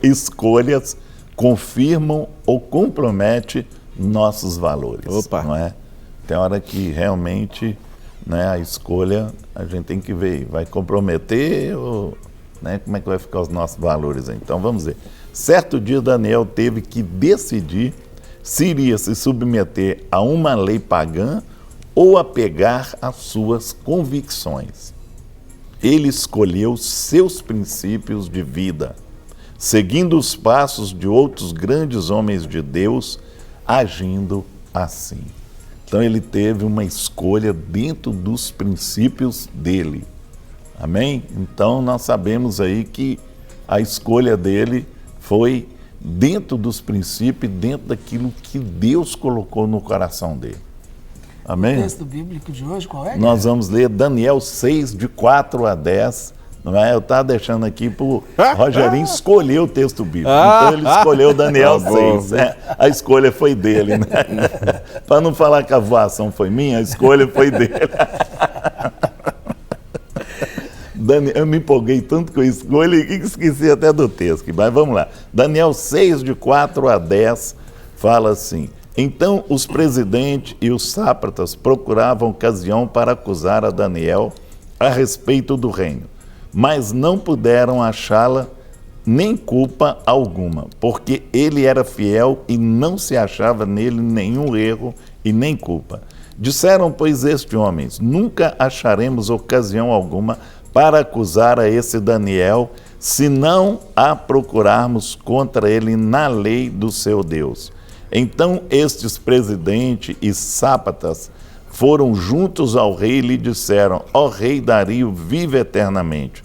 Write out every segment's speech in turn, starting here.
escolhas confirmam ou comprometem nossos valores. Opa. Não é? Tem hora que realmente, né, a escolha a gente tem que ver, vai comprometer ou, né, como é que vai ficar os nossos valores aí? Então vamos ver. Certo dia Daniel teve que decidir se iria se submeter a uma lei pagã ou apegar às suas convicções. Ele escolheu seus princípios de vida, seguindo os passos de outros grandes homens de Deus, agindo assim. Então ele teve uma escolha dentro dos princípios dele. Amém? Então nós sabemos aí que a escolha dele foi dentro dos princípios, dentro daquilo que Deus colocou no coração dele. Amém? O texto bíblico de hoje, qual é? Nós vamos ler Daniel 6, de 4 a 10. Não é? Eu estava deixando aqui para o Rogerinho escolher o texto bíblico. Então ele escolheu Daniel 6. Né? A escolha foi dele. Né? Para não falar que a voação foi minha, a escolha foi dele. Eu me empolguei tanto com a escolha que esqueci até do texto. Mas vamos lá. Daniel 6, de 4 a 10, fala assim: então os presidentes e os sátrapas procuravam ocasião para acusar a Daniel a respeito do reino, mas não puderam achá-la nem culpa alguma, porque ele era fiel e não se achava nele nenhum erro e nem culpa. Disseram, pois, estes homens: nunca acharemos ocasião alguma para acusar a esse Daniel, se não a procurarmos contra ele na lei do seu Deus. Então estes presidentes e sátrapas foram juntos ao rei e lhe disseram: ó rei Dario, vive eternamente.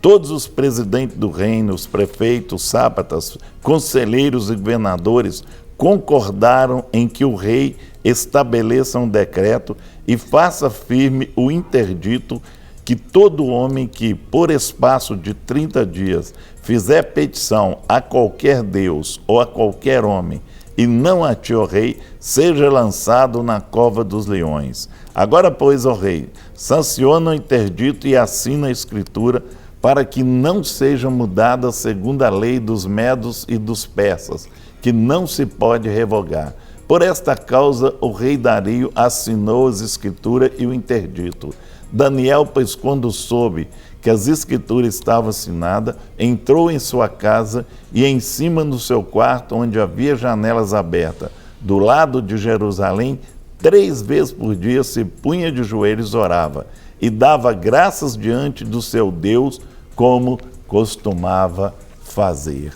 Todos os presidentes do reino, os prefeitos, sátrapas, conselheiros e governadores concordaram em que o rei estabeleça um decreto e faça firme o interdito que todo homem que, por espaço de 30 dias, fizer petição a qualquer Deus ou a qualquer homem, e não a ti, ó rei, seja lançado na cova dos leões. Agora, pois, ó rei, sanciona o interdito e assina a escritura, para que não seja mudada segundo a lei dos medos e dos persas, que não se pode revogar. Por esta causa, o rei Dario assinou as escrituras e o interdito. Daniel, pois, quando soube que as escrituras estavam assinadas, entrou em sua casa e em cima no seu quarto, onde havia janelas abertas, do lado de Jerusalém, 3 vezes por dia se punha de joelhos e orava, e dava graças diante do seu Deus, como costumava fazer.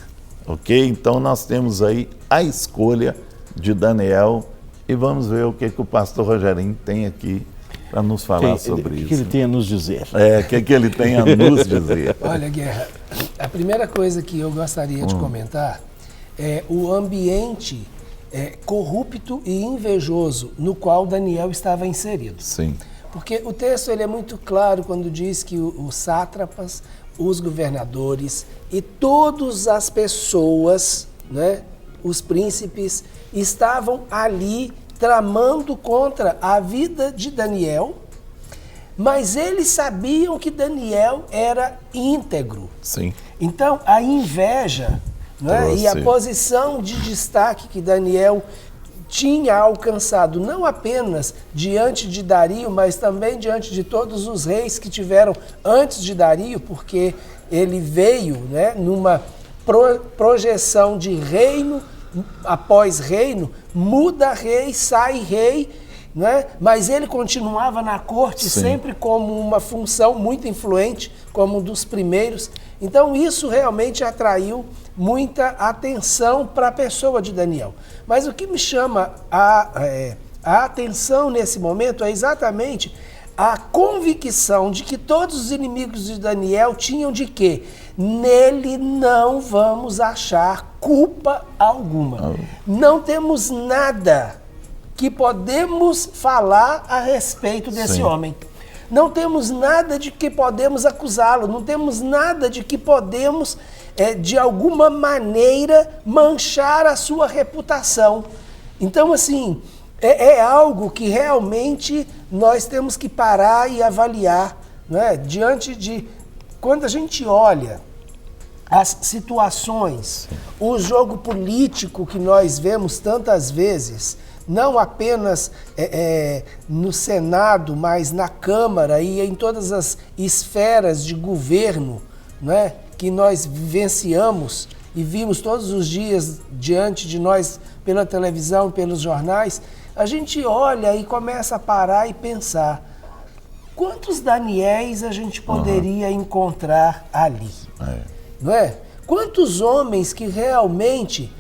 Ok? Então nós temos aí a escolha de Daniel, e vamos ver o que o pastor Rogerinho tem aqui para nos falar sobre isso. O que ele tem a nos dizer? O que ele tem a nos dizer? Olha, Guerra, a primeira coisa que eu gostaria de comentar é o ambiente corrupto e invejoso no qual Daniel estava inserido. Sim. Porque o texto ele é muito claro quando diz que os sátrapas, os governadores e todas as pessoas, né, os príncipes, estavam ali tramando contra a vida de Daniel, mas eles sabiam que Daniel era íntegro. Sim. Então, a inveja, né, e a posição de destaque que Daniel tinha alcançado, não apenas diante de Dario, mas também diante de todos os reis que tiveram antes de Dario, porque ele veio, né, numa projeção de reino após reino, muda rei, sai rei, né? Mas ele continuava na corte sempre como uma função muito influente, como um dos primeiros. Então isso realmente atraiu muita atenção para a pessoa de Daniel. Mas o que me chama a atenção nesse momento é exatamente a convicção de que todos os inimigos de Daniel tinham de que nele não vamos achar culpa alguma. Não temos nada que podemos falar a respeito desse homem. Não temos nada de que podemos acusá-lo, não temos nada de que podemos, de alguma maneira, manchar a sua reputação. Então, assim, é algo que realmente nós temos que parar e avaliar, né? Diante de... Quando a gente olha as situações, o jogo político que nós vemos tantas vezes, não apenas no Senado, mas na Câmara e em todas as esferas de governo, né, que nós vivenciamos e vimos todos os dias diante de nós pela televisão, pelos jornais, a gente olha e começa a parar e pensar, quantos Daniéis a gente poderia encontrar ali? Não é? Quantos homens que realmente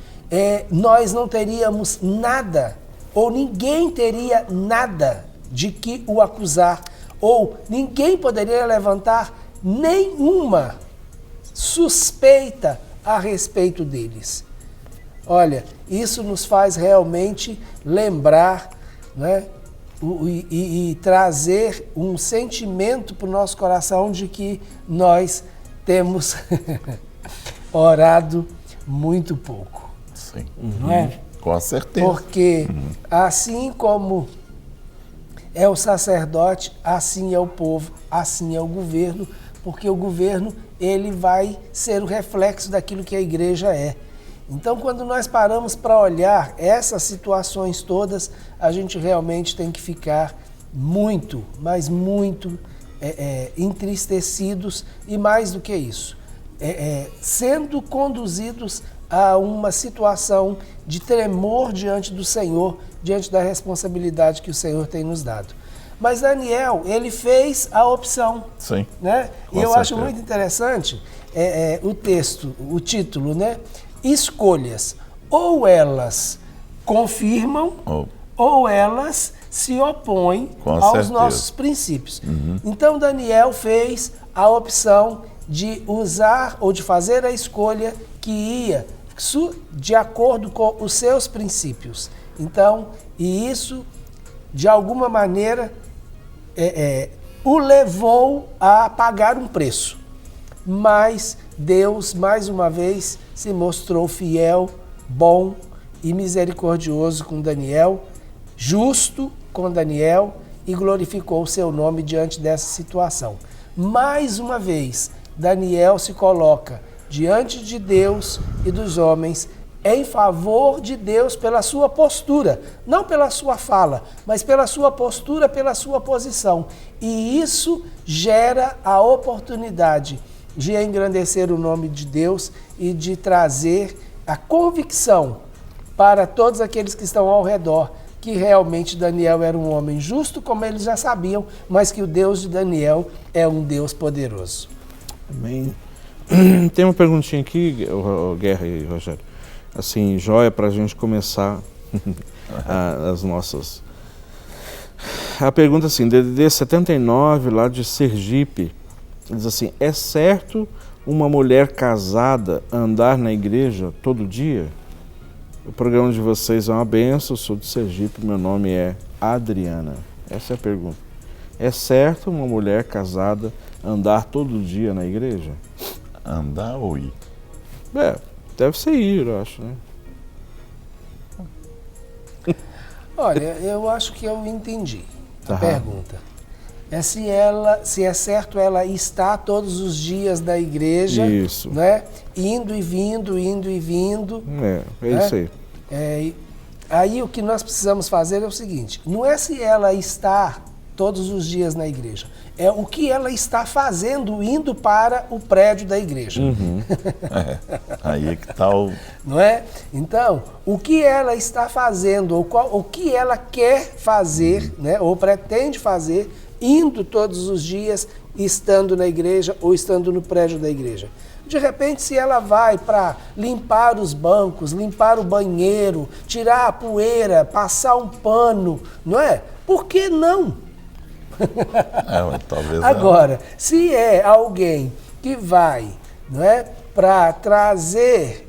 nós não teríamos nada, ou ninguém teria nada de que o acusar, ou ninguém poderia levantar nenhuma suspeita a respeito deles. Olha, isso nos faz realmente lembrar, né, e trazer um sentimento para o nosso coração de que nós temos orado muito pouco. Sim. Não é? Com certeza. Porque assim como é o sacerdote, assim é o povo, assim é o governo, porque o governo ele vai ser o reflexo daquilo que a igreja é. Então, quando nós paramos para olhar essas situações todas, a gente realmente tem que ficar muito, mas muito entristecidos e mais do que isso, sendo conduzidos a uma situação de tremor diante do Senhor, diante da responsabilidade que o Senhor tem nos dado. Mas Daniel, ele fez a opção. Sim. Né? E eu acho muito interessante o texto, o título, né? Escolhas. Ou elas confirmam, ou elas se opõem aos nossos princípios. Então Daniel fez a opção de usar ou de fazer a escolha que ia de acordo com os seus princípios. Então, e isso, de alguma maneira, o levou a pagar um preço. Mas Deus, mais uma vez, se mostrou fiel, bom e misericordioso com Daniel, justo com Daniel e glorificou o seu nome diante dessa situação. Mais uma vez, Daniel se coloca diante de Deus e dos homens em favor de Deus pela sua postura, não pela sua fala, mas pela sua postura, pela sua posição. E isso gera a oportunidade de engrandecer o nome de Deus e de trazer a convicção para todos aqueles que estão ao redor que realmente Daniel era um homem justo, como eles já sabiam, mas que o Deus de Daniel é um Deus poderoso. Amém. Tem uma perguntinha aqui, Guerra e Rogério, assim, joia para a gente começar as nossas... A pergunta assim, DDD 79, lá de Sergipe, diz assim, é certo uma mulher casada andar na igreja todo dia? O programa de vocês é uma benção, eu sou de Sergipe, meu nome é Adriana. Essa é a pergunta. É certo uma mulher casada andar todo dia na igreja? Andar ou ir? Deve ser ir, eu acho, né? Olha, eu acho que eu entendi a pergunta. Se é certo ela está todos os dias da igreja, isso, né? Indo e vindo, indo e vindo. Isso aí. Aí o que nós precisamos fazer é o seguinte, não é se ela está todos os dias na igreja, é o que ela está fazendo indo para o prédio da igreja. Aí é que está o... Não é? Então, o que ela está fazendo, o que ela quer fazer, né, ou pretende fazer, indo todos os dias, estando na igreja ou estando no prédio da igreja. De repente, se ela vai para limpar os bancos, limpar o banheiro, tirar a poeira, passar um pano, não é? Por que não? Talvez Agora, se é alguém que vai, não é, para trazer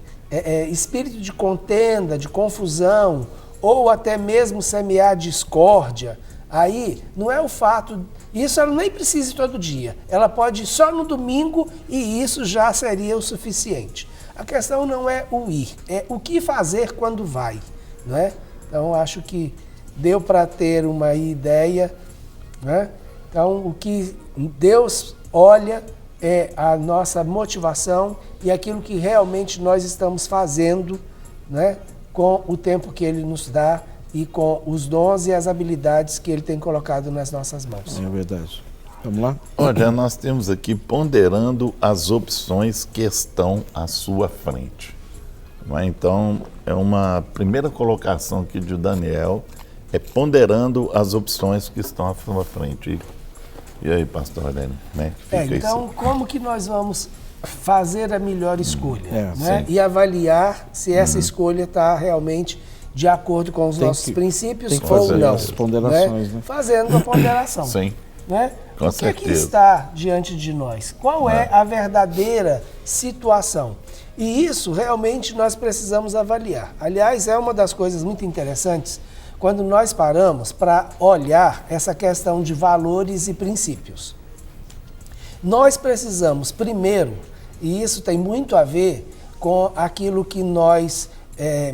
espírito de contenda, de confusão, ou até mesmo semear discórdia, aí não é o fato, isso ela nem precisa ir todo dia, ela pode ir só no domingo e isso já seria o suficiente. A questão não é o ir, é o que fazer quando vai, não é? Então acho que deu para ter uma ideia, né? Então o que Deus olha é a nossa motivação e aquilo que realmente nós estamos fazendo, né, com o tempo que Ele nos dá e com os dons e as habilidades que Ele tem colocado nas nossas mãos. É verdade. Vamos lá? Olha, nós temos aqui ponderando as opções que estão à sua frente. Não é? Então, é uma primeira colocação aqui de Daniel, é ponderando as opções que estão à sua frente. E aí, pastor Aurélio, como é que fica então, isso? como que nós vamos fazer a melhor escolha? Sim. E avaliar se essa escolha está realmente de acordo com os nossos princípios tem que ou fazer não. as ponderações, né? Fazendo a ponderação. Sim, Né? com O que certeza. está diante de nós? Qual é a verdadeira situação? E isso realmente nós precisamos avaliar. Aliás, é uma das coisas muito interessantes quando nós paramos para olhar essa questão de valores e princípios. Nós precisamos, primeiro, e isso tem muito a ver com aquilo que nós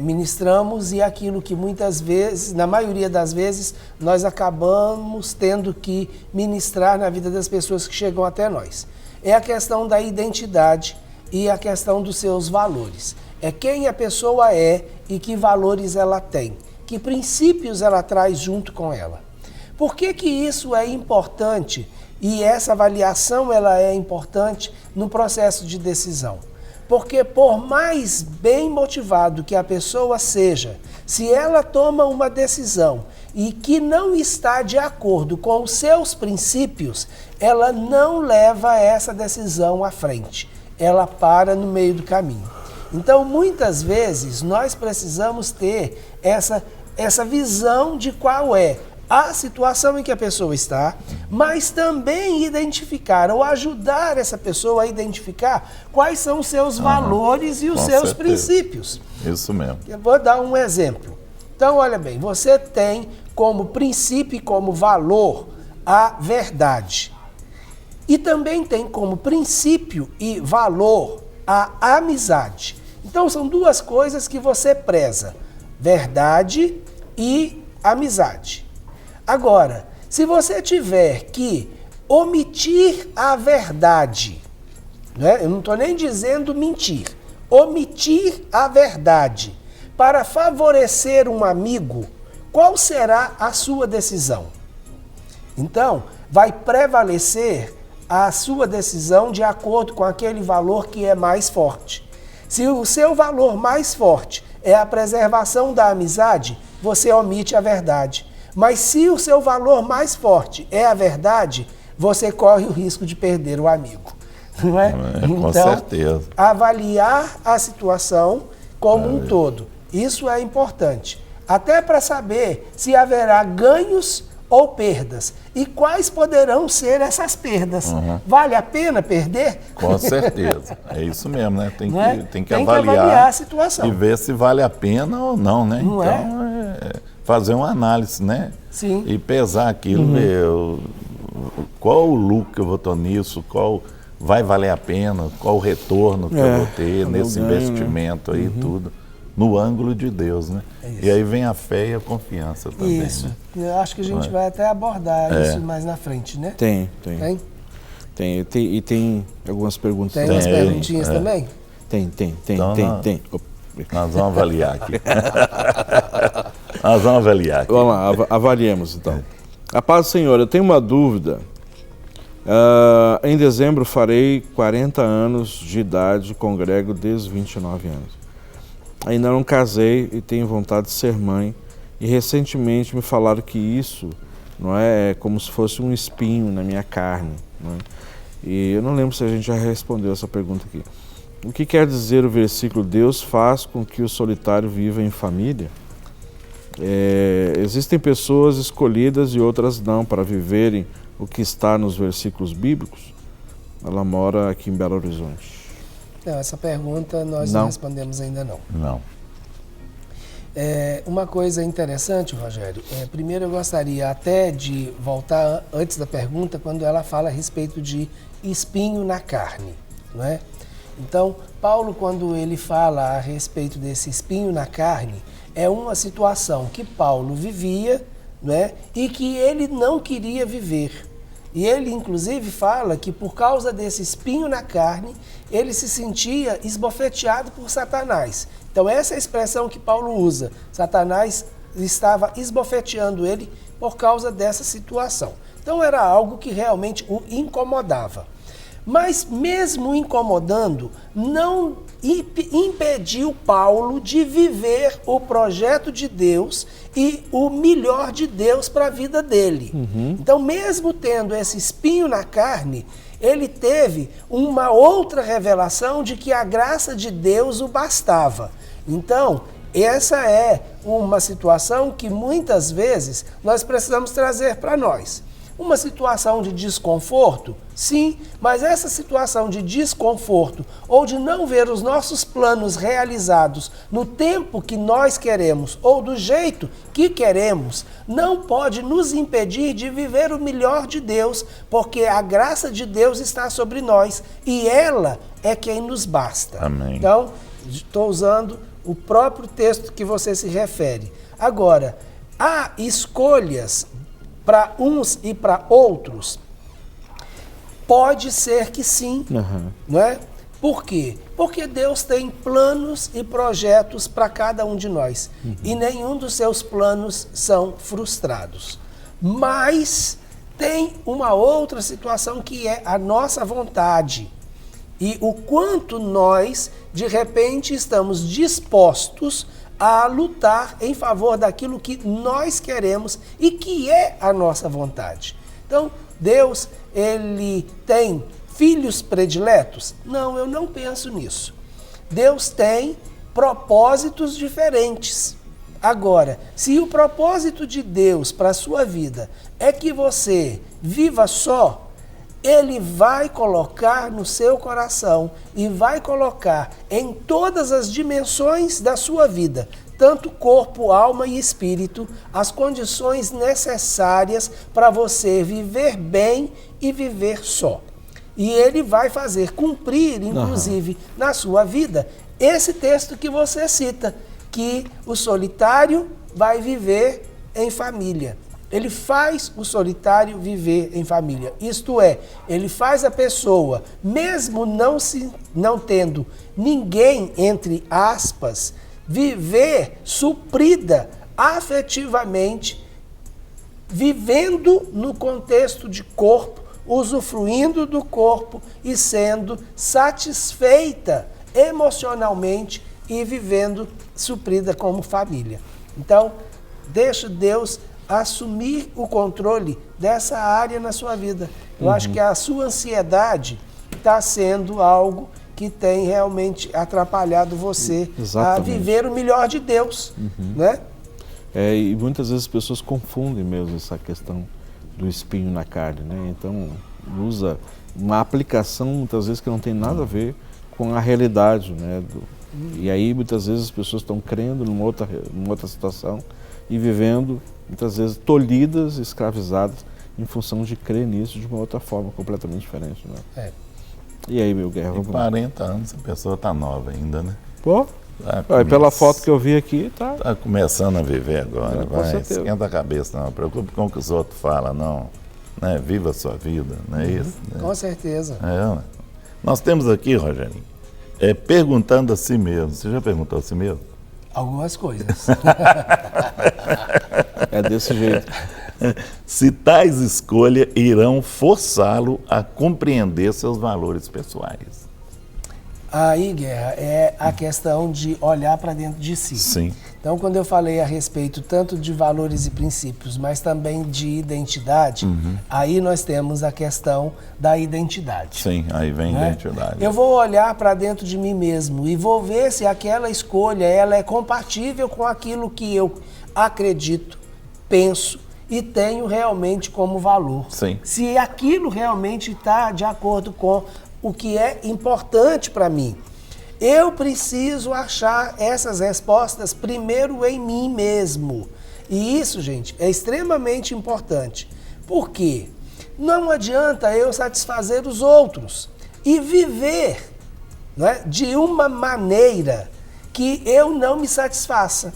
ministramos e aquilo que muitas vezes, na maioria das vezes, nós acabamos tendo que ministrar na vida das pessoas que chegam até nós. É a questão da identidade e a questão dos seus valores. É quem a pessoa é e que valores ela tem, que princípios ela traz junto com ela. Por que que isso é importante e essa avaliação ela é importante no processo de decisão? Porque por mais bem motivado que a pessoa seja, se ela toma uma decisão e que não está de acordo com os seus princípios, ela não leva essa decisão à frente. Ela para no meio do caminho. Então, muitas vezes, nós precisamos ter essa visão de qual é a situação em que a pessoa está, mas também identificar ou ajudar essa pessoa a identificar quais são os seus valores e os seus princípios. Isso mesmo. Eu vou dar um exemplo. Então, olha bem, você tem como princípio e como valor a verdade. E também tem como princípio e valor a amizade. Então, são duas coisas que você preza: verdade e amizade. Agora, se você tiver que omitir a verdade, né? Eu não estou nem dizendo mentir, omitir a verdade para favorecer um amigo, qual será a sua decisão? Então, vai prevalecer a sua decisão de acordo com aquele valor que é mais forte. Se o seu valor mais forte é a preservação da amizade, você omite a verdade. Mas se o seu valor mais forte é a verdade, você corre o risco de perder o amigo. Não é? Com certeza. Avaliar a situação como um todo. Isso é importante. Até para saber se haverá ganhos ou perdas. E quais poderão ser essas perdas? Vale a pena perder? Com certeza. É isso mesmo, né? Tem que Tem avaliar, que avaliar a situação. E ver se vale a pena ou não, né? Não então, fazer uma análise, né? Sim. E pesar aquilo, ver qual o lucro que eu vou ter nisso, qual vai valer a pena, qual o retorno que eu vou ter nesse investimento aí, tudo. No ângulo de Deus, né? E aí vem a fé e a confiança também. Isso. Né? Eu acho que a gente vai até abordar isso mais na frente, né? Tem. E tem algumas perguntas. Tem umas perguntinhas também? Tem. Então, tem. Nós vamos avaliar aqui. Nós vamos avaliar aqui. Vamos lá, avaliemos então. A paz do Senhor, eu tenho uma dúvida. Em dezembro farei 40 anos de idade, congrego desde 29 anos. Ainda não casei e tenho vontade de ser mãe. E recentemente me falaram que isso não é como se fosse um espinho na minha carne. Não é? E eu não lembro se a gente já respondeu essa pergunta aqui. O que quer dizer o versículo Deus faz com que o solitário viva em família? Existem pessoas escolhidas e outras não para viverem o que está nos versículos bíblicos? Ela mora aqui em Belo Horizonte. Não, essa pergunta nós não respondemos ainda não. Não. Uma coisa interessante, Rogério, primeiro eu gostaria até de voltar antes da pergunta, quando ela fala a respeito de espinho na carne, não é? Então, Paulo, quando ele fala a respeito desse espinho na carne, é uma situação que Paulo vivia, não é? E que ele não queria viver. E ele, inclusive, fala que por causa desse espinho na carne, ele se sentia esbofeteado por Satanás. Então, essa é a expressão que Paulo usa. Satanás estava esbofeteando ele por causa dessa situação. Então, era algo que realmente o incomodava. Mas, mesmo incomodando, não impediu Paulo de viver o projeto de Deus e o melhor de Deus para a vida dele. Então, mesmo tendo esse espinho na carne, ele teve uma outra revelação de que a graça de Deus o bastava. Então, essa é uma situação que muitas vezes nós precisamos trazer para nós. Uma situação de desconforto? Sim, mas essa situação de desconforto ou de não ver os nossos planos realizados no tempo que nós queremos ou do jeito que queremos, não pode nos impedir de viver o melhor de Deus, porque a graça de Deus está sobre nós e ela é quem nos basta. Amém. Então, estou usando o próprio texto que você se refere. Agora, há escolhas para uns e para outros? Pode ser que sim, não é? Por quê? Porque Deus tem planos e projetos para cada um de nós. E nenhum dos seus planos são frustrados. Mas tem uma outra situação que é a nossa vontade. E o quanto nós, de repente, estamos dispostos a lutar em favor daquilo que nós queremos e que é a nossa vontade. Então, Deus, ele tem filhos prediletos? Não, eu não penso nisso. Deus tem propósitos diferentes. Agora, se o propósito de Deus para a sua vida é que você viva só, Ele vai colocar no seu coração e vai colocar em todas as dimensões da sua vida, tanto corpo, alma e espírito, as condições necessárias para você viver bem e viver só. E Ele vai fazer cumprir, inclusive, na sua vida, esse texto que você cita, que o solitário vai viver em família. Ele faz o solitário viver em família. Isto é, ele faz a pessoa, mesmo não tendo ninguém, entre aspas, viver suprida afetivamente, vivendo no contexto de corpo, usufruindo do corpo e sendo satisfeita emocionalmente e vivendo suprida como família. Então, deixa Deus assumir o controle dessa área na sua vida. Eu acho que a sua ansiedade está sendo algo que tem realmente atrapalhado você a viver o melhor de Deus, né? E muitas vezes as pessoas confundem mesmo essa questão do espinho na carne, né? Então, usa uma aplicação muitas vezes que não tem nada a ver com a realidade, né? E aí muitas vezes as pessoas estão crendo numa outra situação e vivendo muitas vezes tolhidas, escravizadas, em função de crer nisso de uma outra forma completamente diferente, né? E aí, meu Guerra? Em 40 anos a pessoa está nova ainda, né? Pô, pela foto que eu vi aqui, tá... Está começando a viver agora, com certeza. Esquenta a cabeça, não preocupe com o que os outros falam, não. Né? Viva a sua vida, não é isso? Né? Com certeza. Nós temos aqui, Rogerinho, perguntando a si mesmo. Você já perguntou a si mesmo? Algumas coisas. É desse jeito. Se tais escolhas irão forçá-lo a compreender seus valores pessoais. Aí, Guerra, é a questão de olhar para dentro de si. Sim. Então, quando eu falei a respeito tanto de valores e princípios, mas também de identidade, aí nós temos a questão da identidade. Sim, aí vem a identidade. Eu vou olhar para dentro de mim mesmo e vou ver se aquela escolha ela é compatível com aquilo que eu acredito, penso e tenho realmente como valor. Sim. Se aquilo realmente está de acordo com o que é importante para mim. Eu preciso achar essas respostas primeiro em mim mesmo. E isso, gente, é extremamente importante. Por quê? Não adianta eu satisfazer os outros e viver, não é, de uma maneira que eu não me satisfaça.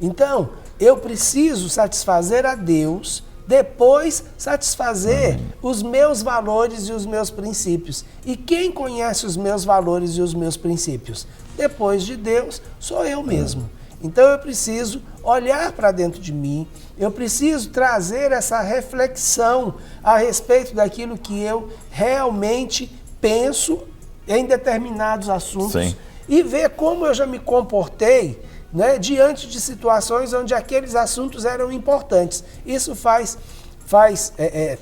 Então, eu preciso satisfazer a Deus depois satisfazer os meus valores e os meus princípios. E quem conhece os meus valores e os meus princípios? Depois de Deus, sou eu mesmo. Então eu preciso olhar para dentro de mim, eu preciso trazer essa reflexão a respeito daquilo que eu realmente penso em determinados assuntos. Sim. E ver como eu já me comportei, né, diante de situações onde aqueles assuntos eram importantes. Isso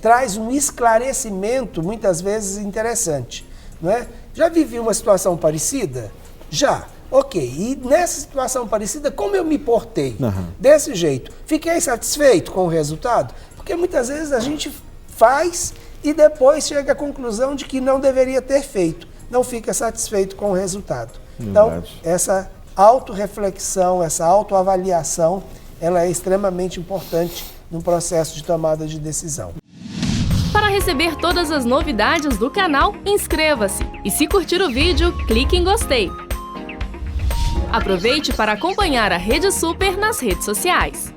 traz um esclarecimento, muitas vezes, interessante. Né? Já vivi uma situação parecida? Já. Ok. E nessa situação parecida, como eu me portei? Desse jeito. Fiquei satisfeito com o resultado? Porque muitas vezes a gente faz e depois chega à conclusão de que não deveria ter feito. Não fica satisfeito com o resultado. Então, essa autorreflexão, essa autoavaliação, ela é extremamente importante no processo de tomada de decisão. Para receber todas as novidades do canal, inscreva-se e, se curtir o vídeo, clique em gostei. Aproveite para acompanhar a Rede Super nas redes sociais.